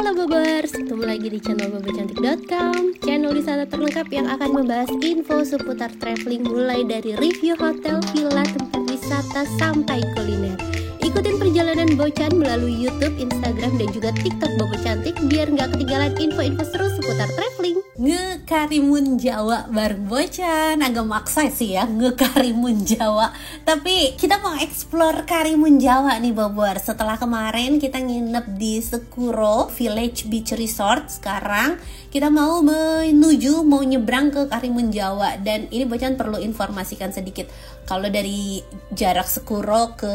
Halo Bobers, ketemu lagi di channel bobocantik.com, channel wisata terlengkap yang akan membahas info seputar traveling mulai dari review hotel, villa, tempat wisata, sampai kuliner. Ikutin perjalanan Bocan melalui YouTube, Instagram, dan juga TikTok Bobo Cantik biar nggak ketinggalan info-info seru seputar traveling. Ngekarimun Jawa bareng Bocan, agak maksa sih ya ngekarimun Jawa. Tapi kita mau explore Karimun Jawa nih Bobor. Setelah kemarin kita nginep di Sekuro Village Beach Resort, sekarang kita mau nyebrang ke Karimun Jawa. Dan ini Bocan perlu informasikan sedikit. Kalau dari jarak Sekuro ke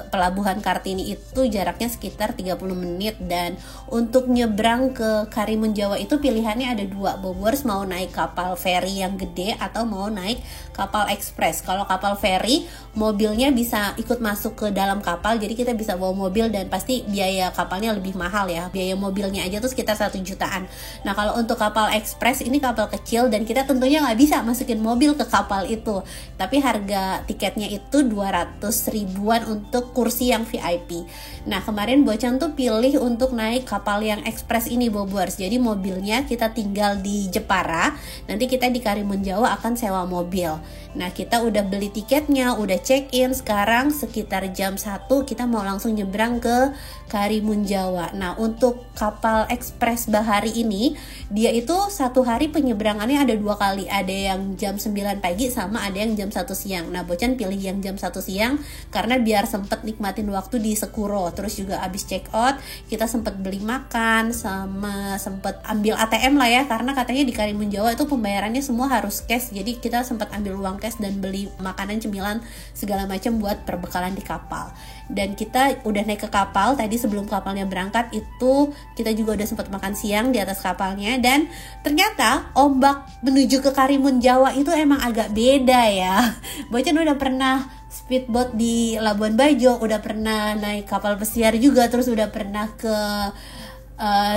Pelabuhan Kartini itu jaraknya sekitar 30 menit. Dan untuk nyebrang ke Karimun Jawa itu pilihannya ada dua, Bobors, mau naik kapal feri yang gede atau mau naik kapal ekspres. Kalau kapal feri, mobilnya bisa ikut masuk ke dalam kapal, jadi kita bisa bawa mobil dan pasti biaya kapalnya lebih mahal ya. Biaya mobilnya aja tuh sekitar 1 jutaan. Nah kalau untuk kapal ekspres ini kapal kecil dan kita tentunya nggak bisa masukin mobil ke kapal itu. Tapi harga tiketnya itu 200 ribuan untuk kursi yang VIP. Nah kemarin Bocan tuh pilih untuk naik kapal yang ekspres ini Bobors. Jadi mobilnya kita tinggal di Jepara, nanti kita di Karimun Jawa akan sewa mobil. Nah kita udah beli tiketnya, udah check in, sekarang sekitar jam 1 kita mau langsung nyebrang ke Karimun Jawa. Nah untuk kapal ekspres bahari ini, dia itu satu hari penyeberangannya ada 2 kali, ada yang jam 9 pagi sama ada yang jam 1 siang. Nah Bocan pilih yang jam 1 siang karena biar sempet nikmatin waktu di Sekuro. Terus juga abis check out kita sempet beli makan sama sempet ambil ATM lah ya, karena katanya di Karimun Jawa itu pembayarannya semua harus cash. Jadi kita sempat ambil uang cash dan beli makanan, cemilan, segala macam buat perbekalan di kapal. Dan kita udah naik ke kapal tadi, sebelum kapalnya berangkat itu kita juga udah sempat makan siang di atas kapalnya. Dan ternyata ombak menuju ke Karimun Jawa itu emang agak beda ya. Bocan udah pernah speedboat di Labuan Bajo, udah pernah naik kapal pesiar juga, terus udah pernah ke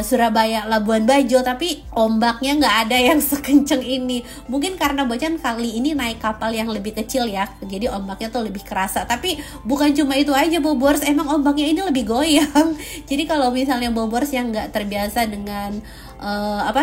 Surabaya, Labuan Bajo, tapi ombaknya nggak ada yang sekenceng ini. Mungkin karena Bocan kali ini naik kapal yang lebih kecil ya, jadi ombaknya tuh lebih kerasa. Tapi bukan cuma itu aja Bobors, emang ombaknya ini lebih goyang. Jadi kalau misalnya Bobors yang nggak terbiasa dengan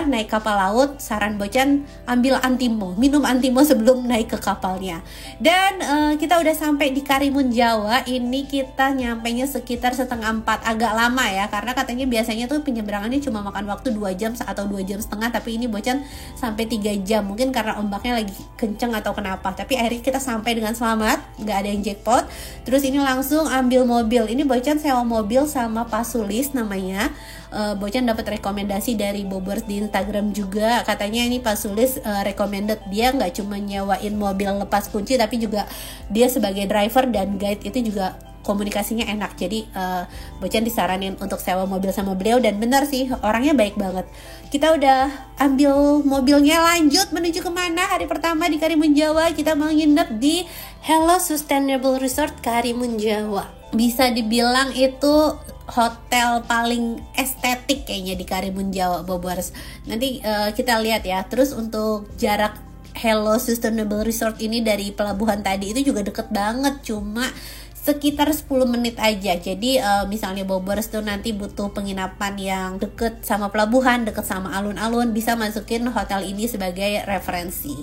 naik kapal laut, saran Bocan ambil Antimo, minum Antimo sebelum naik ke kapalnya. Dan kita udah sampai di Karimun Jawa. Ini kita nyampainya sekitar 3:30, agak lama ya, karena katanya biasanya tuh penyeberangannya cuma makan waktu 2 jam atau 2 jam setengah, tapi ini Bocan sampai 3 jam, mungkin karena ombaknya lagi kenceng atau kenapa. Tapi akhirnya kita sampai dengan selamat, nggak ada yang jackpot. Terus ini langsung ambil mobil. Ini Bocan sewa mobil sama Pak Sulis namanya. Bocan dapat rekomendasi dari Bobors di Instagram juga, katanya ini Pak Sulis recommended, dia nggak cuma nyewain mobil lepas kunci, tapi juga dia sebagai driver dan guide itu juga komunikasinya enak. Jadi Bocan disaranin untuk sewa mobil sama beliau, dan benar sih orangnya baik banget. Kita udah ambil mobilnya, lanjut menuju kemana? Hari pertama di Karimun Jawa kita mau nginep di Hello Sustainable Resort Karimun Jawa. Bisa dibilang itu hotel paling estetik kayaknya di Karimun Jawa Bobors. Nanti kita lihat ya. Terus untuk jarak Hello Sustainable Resort ini dari pelabuhan tadi itu juga deket banget, cuma sekitar 10 menit aja. Jadi misalnya Bobors tuh nanti butuh penginapan yang deket sama pelabuhan, deket sama alun-alun, bisa masukin hotel ini sebagai referensi.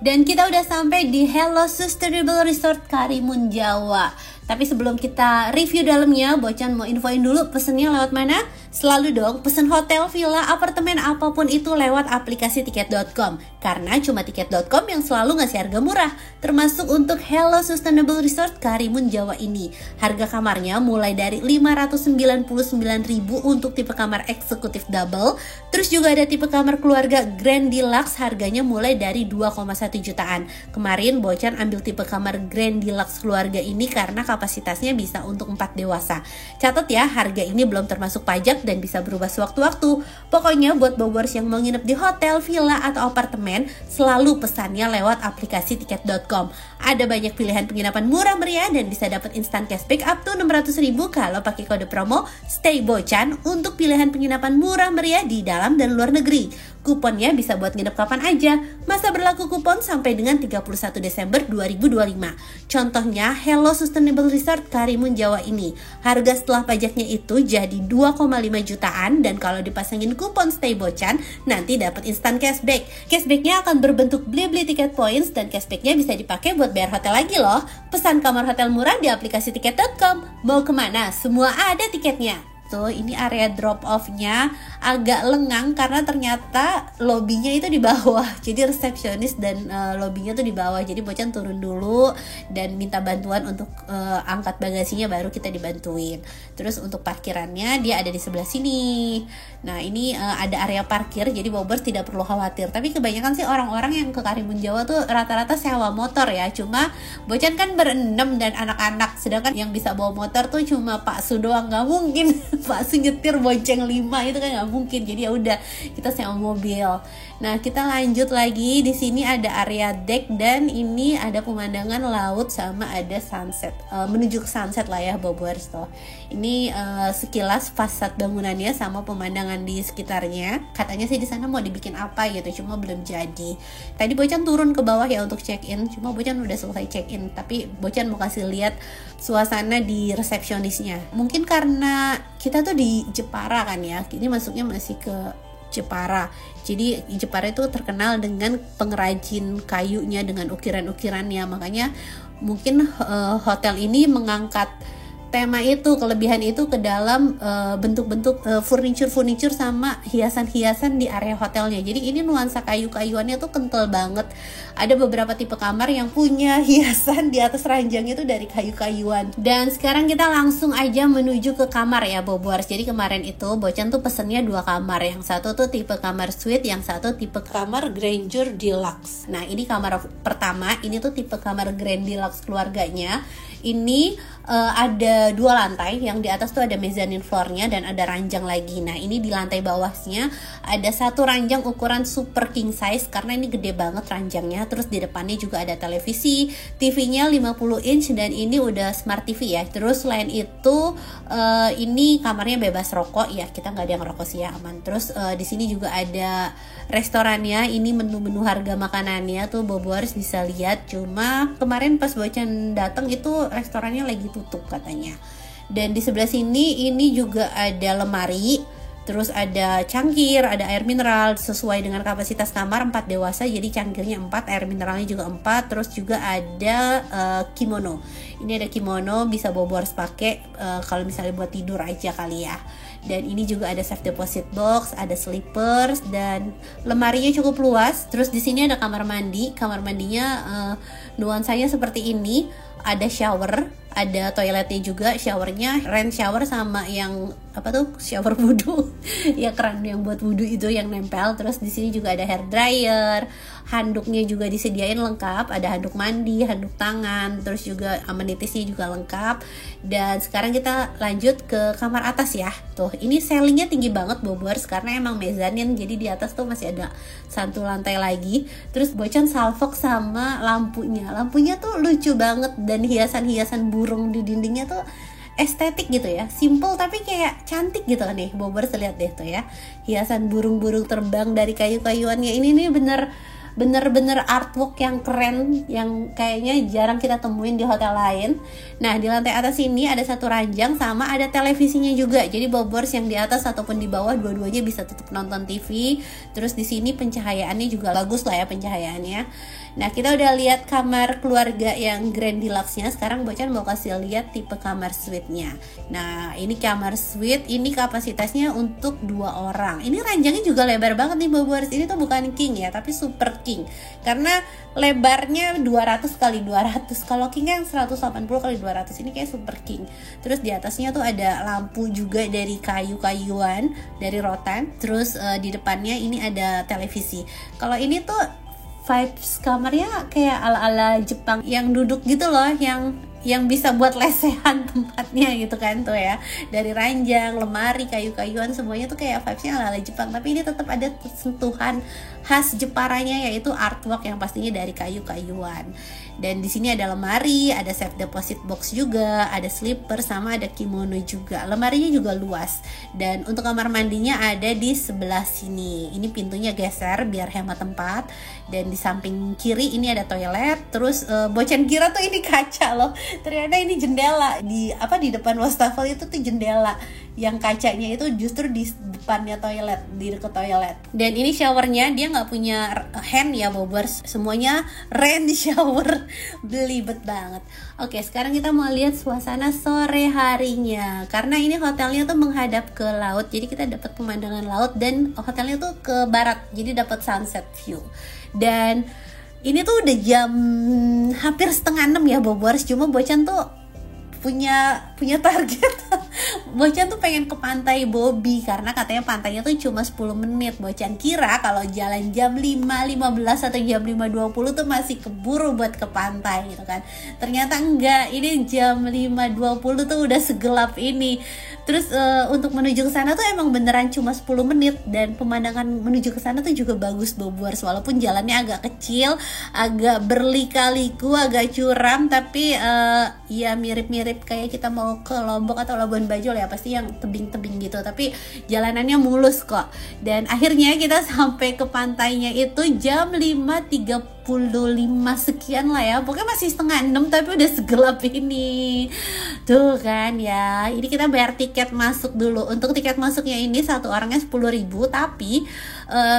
Dan kita udah sampai di Hello Sustainable Resort Karimun Jawa. Tapi sebelum kita review dalamnya, Bocan mau infoin dulu pesennya lewat mana? Selalu dong pesen hotel, villa, apartemen, apapun itu lewat aplikasi tiket.com. Karena cuma tiket.com yang selalu ngasih harga murah, termasuk untuk Hello Sustainable Resort Karimun Jawa ini. Harga kamarnya mulai dari 599.000 untuk tipe kamar eksekutif double. Terus juga ada tipe kamar keluarga Grand Deluxe, harganya mulai dari 2,1 jutaan. Kemarin Bocan ambil tipe kamar Grand Deluxe keluarga ini karena kapasitasnya bisa untuk 4 dewasa. Catat ya, harga ini belum termasuk pajak dan bisa berubah sewaktu-waktu. Pokoknya buat Bobors yang mau nginep di hotel, villa, atau apartemen, selalu pesannya lewat aplikasi tiket.com. Ada banyak pilihan penginapan murah meriah dan bisa dapat instant cashback up to 600.000 kalau pakai kode promo STAYBOCAN untuk pilihan penginapan murah meriah di dalam dan luar negeri. Kuponnya bisa buat nginep kapan aja. Masa berlaku kupon sampai dengan 31 Desember 2025. Contohnya Hello Sustainable Resort Karimun Jawa ini. Harga setelah pajaknya itu jadi 2,5 jutaan dan kalau dipasangin kupon Stay Bocan nanti dapat instan cashback. Cashbacknya akan berbentuk beli-beli tiket points dan cashbacknya bisa dipakai buat bayar hotel lagi loh. Pesan kamar hotel murah di aplikasi tiket.com. Mau kemana? Semua ada tiketnya. Tuh, ini area drop off-nya agak lengang karena ternyata lobbynya itu di bawah. Jadi resepsionis dan lobbynya tuh di bawah. Jadi Bocan turun dulu dan minta bantuan untuk angkat bagasinya, baru kita dibantuin. Terus untuk parkirannya dia ada di sebelah sini. Nah, ini ada area parkir, jadi Bobers tidak perlu khawatir. Tapi kebanyakan sih orang-orang yang ke Karimun Jawa tuh rata-rata sewa motor ya. Cuma Bocan kan berenam dan anak-anak, sedangkan yang bisa bawa motor tuh cuma Pak Su doang, nggak mungkin Pak Su nyetir bonceng 5 itu kan nggak mungkin. Jadi ya udah, kita sewa mobil. Nah, kita lanjut lagi. Di sini ada area deck dan ini ada pemandangan laut sama ada sunset, menuju ke sunset lah ya Bobers tuh. Ini sekilas fasad bangunannya sama pemandangan di sekitarnya. Katanya sih di sana mau dibikin apa gitu, cuma belum jadi. Tadi Bocan turun ke bawah ya untuk check in, cuma Bocan udah selesai check in. Tapi Bocan mau kasih lihat suasana di resepsionisnya. Mungkin karena kita tuh di Jepara kan ya, ini masuknya masih ke Jepara. Jadi Jepara itu terkenal dengan pengrajin kayunya, dengan ukiran-ukirannya. Makanya mungkin hotel ini mengangkat tema itu, kelebihan itu ke dalam bentuk-bentuk furniture sama hiasan-hiasan di area hotelnya. Jadi ini nuansa kayu-kayuannya tuh kental banget. Ada beberapa tipe kamar yang punya hiasan di atas ranjangnya itu dari kayu-kayuan. Dan sekarang kita langsung aja menuju ke kamar ya Bobors. Jadi kemarin itu Bocan tuh pesennya 2 kamar. Yang satu tuh tipe kamar suite, yang satu tipe kamar Grandeur Deluxe. Nah, ini kamar pertama, ini tuh tipe kamar Grand Deluxe keluarganya. Ini ada 2 lantai, yang di atas tuh ada mezzanine floor-nya dan ada ranjang lagi. Nah, ini di lantai bawahnya ada 1 ranjang ukuran super king size karena ini gede banget ranjangnya. Terus di depannya juga ada televisi, TV-nya 50 inch dan ini udah smart TV ya. Terus selain itu ini kamarnya bebas rokok ya, kita nggak ada yang rokok sih ya, aman. Terus di sini juga ada restorannya, ini menu-menu harga makanannya tuh Bobors bisa lihat. Cuma kemarin pas Bocan datang itu restorannya lagi tutup katanya. Dan di sebelah sini ini juga ada lemari, terus ada cangkir, ada air mineral sesuai dengan kapasitas kamar 4 dewasa, jadi cangkirnya 4, air mineralnya juga 4. Terus juga ada kimono. Ini ada kimono, bisa Bobors pakai kalau misalnya buat tidur aja kali ya. Dan ini juga ada safe deposit box, ada slippers dan lemarinya cukup luas. Terus di sini ada kamar mandi. Kamar mandinya nuansanya seperti ini. Ada shower, ada toiletnya juga, showernya rain shower sama yang apa tuh, shower wudhu ya, keran yang buat wudhu itu yang nempel. Terus di sini juga ada hair dryer, handuknya juga disediain lengkap, ada handuk mandi, handuk tangan, terus juga amenitiesnya juga lengkap. Dan sekarang kita lanjut ke kamar atas ya. Tuh, ini ceilingnya tinggi banget Bobors karena emang mezzanine, jadi di atas tuh masih ada 1 lantai lagi. Terus Bocan salvok sama lampunya tuh lucu banget dan hiasan-hiasan burung di dindingnya tuh estetik gitu ya, simple tapi kayak cantik gitu nih. Bobors lihat deh tuh ya, hiasan burung-burung terbang dari kayu-kayuannya. Ini nih bener-bener artwork yang keren, yang kayaknya jarang kita temuin di hotel lain. Nah, di lantai atas ini ada 1 ranjang sama ada televisinya juga. Jadi Bobors yang di atas ataupun di bawah dua-duanya bisa tetap nonton TV. Terus di sini pencahayaannya juga bagus lah ya pencahayaannya. Nah, kita udah lihat kamar keluarga yang Grand Deluxe-nya. Sekarang Bocan mau kasih lihat tipe kamar suite-nya. Nah, ini kamar suite, ini kapasitasnya untuk 2 orang. Ini ranjangnya juga lebar banget nih Bobors. Ini tuh bukan king ya, tapi super king. Karena lebarnya 200 kali 200. Kalau king yang 180 kali 200. Ini kayak super king. Terus di atasnya tuh ada lampu juga dari kayu-kayuan, dari rotan. Terus di depannya ini ada televisi. Kalau ini tuh vibes kamarnya kayak ala-ala Jepang yang duduk gitu loh, yang yang bisa buat lesehan tempatnya gitu kan tuh ya, dari ranjang, lemari, kayu-kayuan semuanya tuh kayak vibesnya ala-ala Jepang, tapi ini tetap ada sentuhan khas Jeparanya, yaitu artwork yang pastinya dari kayu-kayuan. Dan di sini ada lemari, ada safe deposit box juga, ada slipper, sama ada kimono juga. Lemarinya juga luas. Dan untuk kamar mandinya ada di sebelah sini. Ini pintunya geser biar hemat tempat. Dan di samping kiri ini ada toilet. Terus Bocan kira tuh ini kaca loh. Ternyata ini jendela. Di depan wastafel itu tuh jendela. Yang kacanya itu justru di depannya toilet, di dekat toilet. Dan ini showernya dia nggak punya hand ya Bobers, semuanya rain shower, belibet banget. Oke, sekarang kita mau lihat suasana sore harinya. Karena ini hotelnya tuh menghadap ke laut, jadi kita dapat pemandangan laut, dan hotelnya tuh ke barat, jadi dapat sunset view. Dan ini tuh udah jam hampir 5:30 ya Bobers, cuma Bocan tuh punya target. Bocan tuh pengen ke pantai Bobi karena katanya pantainya tuh cuma 10 menit. Bocan kira kalau jalan jam 5.15 atau jam 5.20 tuh masih keburu buat ke pantai gitu kan. Ternyata enggak, ini jam 5.20 tuh udah segelap ini. Terus untuk menuju ke sana tuh emang beneran cuma 10 menit, dan pemandangan menuju ke sana tuh juga bagus Bobers, walaupun jalannya agak kecil, agak berlika-liku, agak curam, tapi ya mirip-mirip kayak kita mau ke Lombok atau Labuan Bajo ya, pasti yang tebing-tebing gitu, tapi jalanannya mulus kok. Dan akhirnya kita sampai ke pantainya itu jam 5.35 sekian lah ya, pokoknya masih 5:30 tapi udah segelap ini tuh kan ya. Ini kita bayar tiket masuk dulu. Untuk tiket masuknya ini satu orangnya 10.000, tapi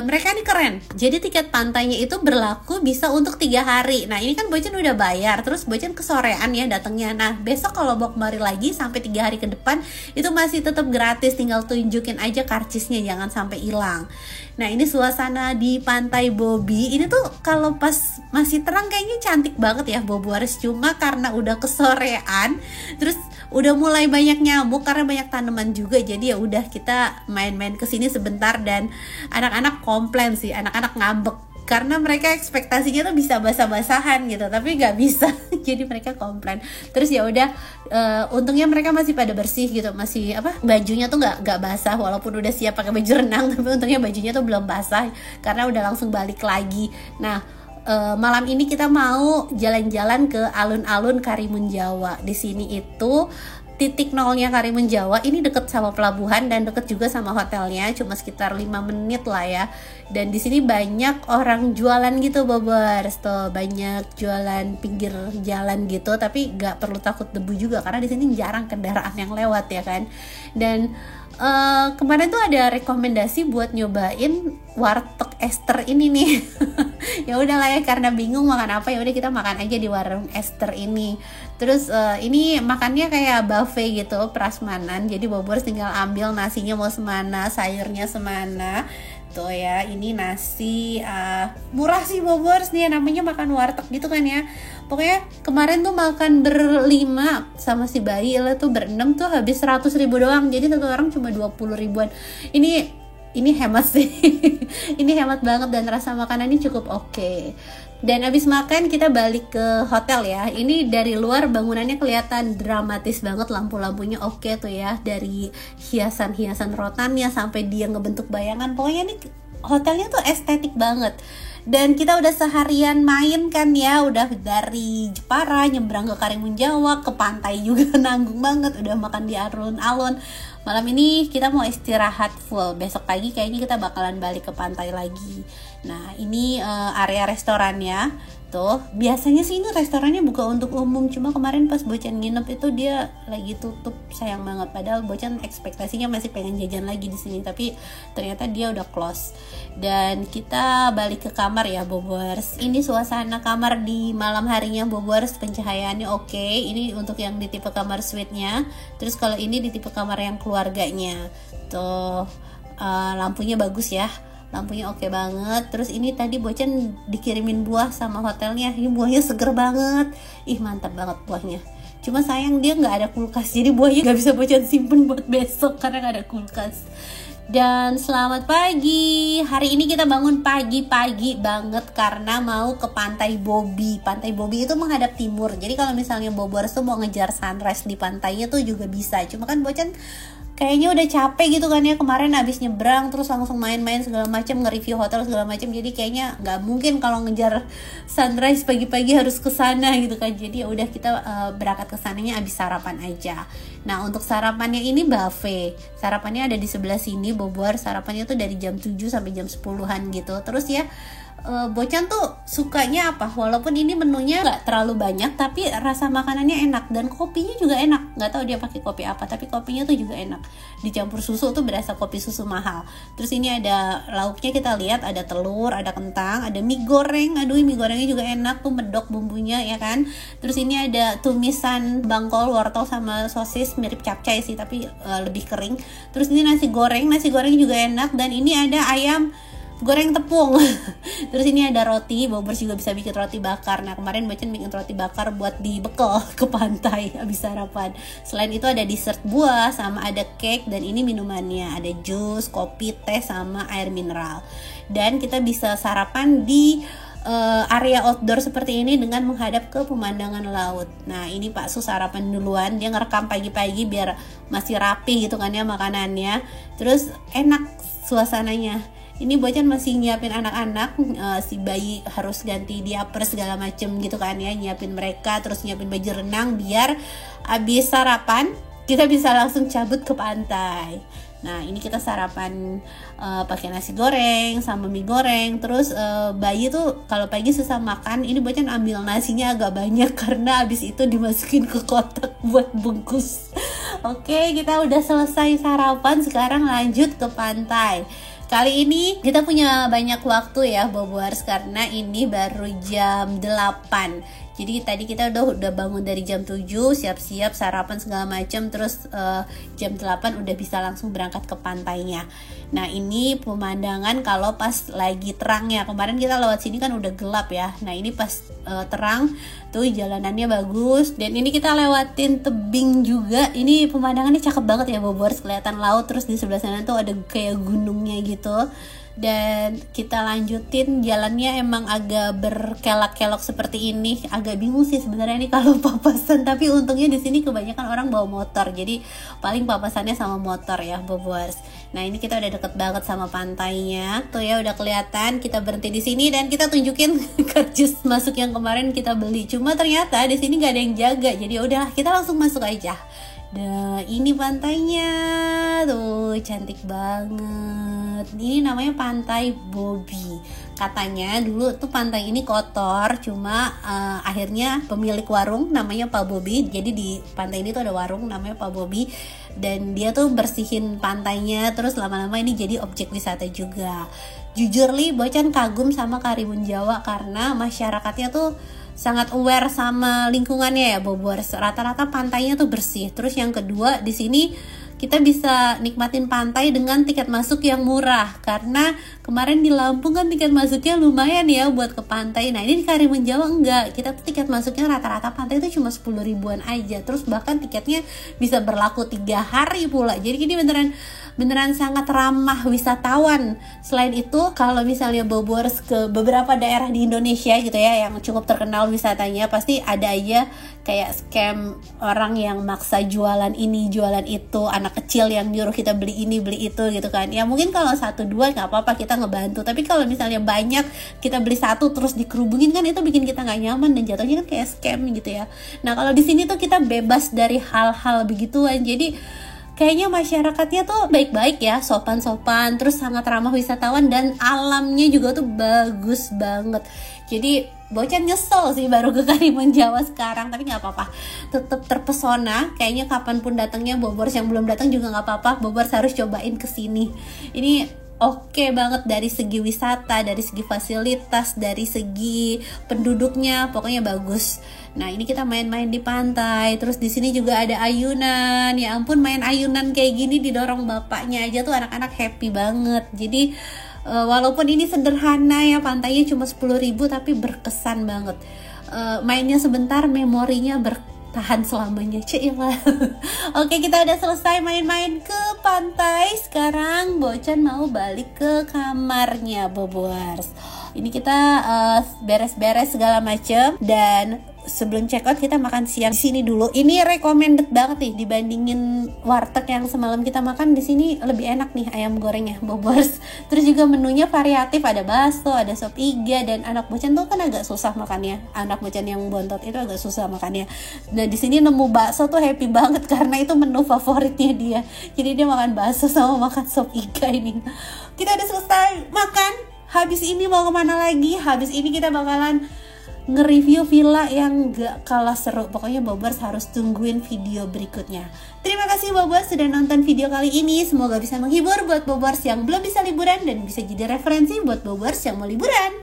mereka ini keren, jadi tiket pantainya itu berlaku bisa untuk 3 hari. Nah ini kan Bocan udah bayar, terus Bocan kesorean ya datangnya. Nah besok kalau mau kemari lagi sampai 3 hari ke depan itu masih tetap gratis, tinggal tunjukin aja karcisnya, jangan sampai hilang. Nah ini suasana di pantai Bobi ini tuh kalau pas masih terang kayaknya cantik banget ya Boboers, cuma karena udah kesorean terus udah mulai banyak nyamuk karena banyak tanaman juga, jadi ya udah kita main-main kesini sebentar. Dan anak-anak komplain sih, anak-anak ngambek karena mereka ekspektasinya tuh bisa basah-basahan gitu, tapi nggak bisa. Jadi mereka komplain. Terus ya udah, untungnya mereka masih pada bersih gitu, masih bajunya tuh nggak basah, walaupun udah siap pakai baju renang, tapi untungnya bajunya tuh belum basah karena udah langsung balik lagi. Nah malam ini kita mau jalan-jalan ke alun-alun Karimun Jawa. Di sini itu titik nolnya Karimun Jawa, ini deket sama pelabuhan dan deket juga sama hotelnya, cuma sekitar 5 menit lah ya. Dan di sini banyak orang jualan gitu Bobers, tuh banyak jualan pinggir jalan gitu, tapi nggak perlu takut debu juga karena di sini jarang kendaraan yang lewat ya kan. Dan kemarin tuh ada rekomendasi buat nyobain warteg Esther ini nih. Ya udahlah ya, karena bingung makan apa, ya udah kita makan aja di warung Esther ini. Terus ini makannya kayak buffet gitu, prasmanan. Jadi Bobors tinggal ambil nasinya mau semana, sayurnya semana. Tuh ya, ini nasi murah sih Bobors nih, namanya makan warteg gitu kan ya. Pokoknya kemarin tuh makan berlima sama si bayi lah tuh, berenam tuh habis 100.000 doang. Jadi satu orang cuma 20.000-an. Ini hemat sih. Ini hemat banget dan rasa makanannya cukup oke. Dan abis makan kita balik ke hotel ya. Ini dari luar bangunannya kelihatan dramatis banget, lampu-lampunya oke tuh ya, dari hiasan-hiasan rotannya sampai dia ngebentuk bayangan. Pokoknya ini hotelnya tuh estetik banget. Dan kita udah seharian main kan ya, udah dari Jepara nyebrang ke Karimun Jawa, ke pantai juga nanggung banget, udah makan di alun-alun. Malam ini kita mau istirahat full, besok pagi kayaknya kita bakalan balik ke pantai lagi. Nah ini area restorannya tuh, biasanya sih ini restorannya buka untuk umum, cuma kemarin pas Bocan nginep itu dia lagi tutup, sayang banget. Padahal Bocan ekspektasinya masih pengen jajan lagi di sini, tapi ternyata dia udah close. Dan kita balik ke kamar ya Bobors. Ini suasana kamar di malam harinya Bobors, pencahayaannya oke. Ini untuk yang di tipe kamar suite-nya. Terus kalau ini di tipe kamar yang keluarganya tuh, lampunya bagus ya, lampunya oke banget. Terus ini tadi Bocan dikirimin buah sama hotelnya, ini buahnya seger banget, mantap banget buahnya. Cuma sayang dia nggak ada kulkas, jadi buahnya nggak bisa Bocan simpen buat besok karena nggak ada kulkas. Dan selamat pagi. Hari ini kita bangun pagi-pagi banget karena mau ke Pantai Bobi. Pantai Bobi itu menghadap timur. Jadi kalau misalnya Bobors tuh mau ngejar sunrise di pantainya tuh juga bisa. Cuma kan Bocan kayaknya udah capek gitu kan ya, kemarin abis nyebrang terus langsung main-main segala macam, nge-review hotel segala macam, jadi kayaknya nggak mungkin kalau ngejar sunrise pagi-pagi harus ke sana gitu kan. Jadi ya udah kita berangkat ke sananya abis sarapan aja. Nah untuk sarapannya ini buffet, sarapannya ada di sebelah sini. Bobor sarapannya tuh dari jam 7 sampai jam 10-an gitu. Terus ya Bocan tuh sukanya apa, walaupun ini menunya nggak terlalu banyak tapi rasa makanannya enak dan kopinya juga enak. Nggak tahu dia pakai kopi apa tapi kopinya tuh juga enak, dicampur susu tuh berasa kopi susu mahal. Terus ini ada lauknya, kita lihat ada telur, ada kentang, ada mie goreng. Aduh mie gorengnya juga enak tuh, medok bumbunya ya kan. Terus ini ada tumisan bangkol, wortel sama sosis, mirip capcay sih tapi lebih kering. Terus ini nasi goreng juga enak, dan ini ada ayam goreng tepung. Terus ini ada roti, Bobors juga bisa bikin roti bakar. Nah kemarin Bocan bikin roti bakar buat dibekal ke pantai habis sarapan. Selain itu ada dessert buah sama ada cake, dan ini minumannya ada jus, kopi, teh sama air mineral. Dan kita bisa sarapan di area outdoor seperti ini dengan menghadap ke pemandangan laut. Nah ini Pak Su sarapan duluan, dia ngerekam pagi-pagi biar masih rapi gitu kan ya makanannya. Terus enak suasananya. Ini Bocan masih nyiapin anak-anak, si bayi harus ganti diaper segala macem gitu kan ya, nyiapin mereka, terus nyiapin baju renang biar abis sarapan kita bisa langsung cabut ke pantai. Nah ini kita sarapan pakai nasi goreng sama mie goreng. Terus bayi tuh kalau pagi susah makan, ini Bocan ambil nasinya agak banyak karena abis itu dimasukin ke kotak buat bungkus. Oke, kita udah selesai sarapan, sekarang lanjut ke pantai. Kali ini kita punya banyak waktu ya Bobors, karena ini baru jam 8. Jadi tadi kita udah bangun dari jam 7, siap-siap sarapan segala macam, terus jam 8 udah bisa langsung berangkat ke pantainya. Nah ini pemandangan kalau pas lagi terangnya. Kemarin kita lewat sini kan udah gelap ya. Nah ini pas terang tuh jalanannya bagus, dan ini kita lewatin tebing juga. Ini pemandangannya cakep banget ya Bobors, kelihatan laut, terus di sebelah sana tuh ada kayak gunungnya gitu. Dan kita lanjutin jalannya, emang agak berkelak-kelok seperti ini, agak bingung sih sebenarnya nih kalau papasan, tapi untungnya di sini kebanyakan orang bawa motor, jadi paling papasannya sama motor ya Bobors. Nah ini kita udah deket banget sama pantainya tuh ya, udah kelihatan. Kita berhenti di sini dan kita tunjukin kardus masuk yang kemarin kita beli, cuma ternyata di sini nggak ada yang jaga, jadi udahlah kita langsung masuk aja. Nah ini pantainya tuh, cantik banget. Ini namanya Pantai Bobi. Katanya dulu tuh pantai ini kotor, cuma akhirnya pemilik warung namanya Pak Bobi. Jadi di pantai ini tuh ada warung namanya Pak Bobi, dan dia tuh bersihin pantainya. Terus lama-lama ini jadi objek wisata juga. Jujur li, Bocan kagum sama Karimun Jawa karena masyarakatnya tuh sangat aware sama lingkungannya ya Bobors. Rata-rata pantainya tuh bersih. Terus yang kedua, di sini kita bisa nikmatin pantai dengan tiket masuk yang murah, karena kemarin di Lampung kan tiket masuknya lumayan ya buat ke pantai. Nah ini di Karimun Jawa enggak, kita tuh tiket masuknya rata-rata pantai itu cuma 10 ribuan aja. Terus bahkan tiketnya bisa berlaku 3 hari pula. Jadi ini beneran sangat ramah wisatawan. Selain itu kalau misalnya Bobors ke beberapa daerah di Indonesia gitu ya yang cukup terkenal wisatanya, pasti ada aja kayak scam orang yang maksa jualan ini jualan itu, anak kecil yang nyuruh kita beli ini beli itu gitu kan. Ya mungkin kalau 1-2 nggak apa-apa, kita ngebantu, tapi kalau misalnya banyak kita beli satu terus dikerubungin kan itu bikin kita nggak nyaman dan jatuhnya kan kayak scam gitu ya. Nah kalau di sini tuh kita bebas dari hal-hal begituan, jadi kayaknya masyarakatnya tuh baik-baik ya, sopan-sopan, terus sangat ramah wisatawan, dan alamnya juga tuh bagus banget. Jadi Bocan nyesel sih baru ke Karimun Jawa sekarang, tapi nggak apa-apa, tetap terpesona. Kayaknya kapanpun datangnya, Bobors yang belum datang juga nggak apa-apa, Bobors harus cobain kesini. Ini oke banget dari segi wisata, dari segi fasilitas, dari segi penduduknya, pokoknya bagus. Nah ini kita main-main di pantai, terus di sini juga ada ayunan. Ya ampun, main ayunan kayak gini didorong bapaknya aja tuh anak-anak happy banget. Jadi walaupun ini sederhana ya, pantainya cuma 10.000 tapi berkesan banget. Mainnya sebentar, memorinya bertahan selamanya. Ceilah. Oke, kita udah selesai main-main ke pantai. Sekarang Bocan mau balik ke kamarnya, Bobors. Ini kita beres-beres segala macem, dan sebelum check out kita makan siang di sini dulu. Ini recommended banget nih dibandingin warteg yang semalam kita makan. Di sini lebih enak nih ayam gorengnya, Bobors. Terus juga menunya variatif, ada bakso, ada sop iga, dan anak Bocan tuh kan agak susah makannya. Anak Bocan yang bontot itu agak susah makannya. Nah di sini nemu bakso tuh happy banget karena itu menu favoritnya dia. Jadi dia makan bakso sama makan sop iga ini. Kita udah selesai makan. Habis ini mau kemana lagi? Habis ini kita bakalan nge-review villa yang gak kalah seru. Pokoknya Bobors harus tungguin video berikutnya. Terima kasih Bobors sudah nonton video kali ini. Semoga bisa menghibur buat Bobors yang belum bisa liburan, dan bisa jadi referensi buat Bobors yang mau liburan.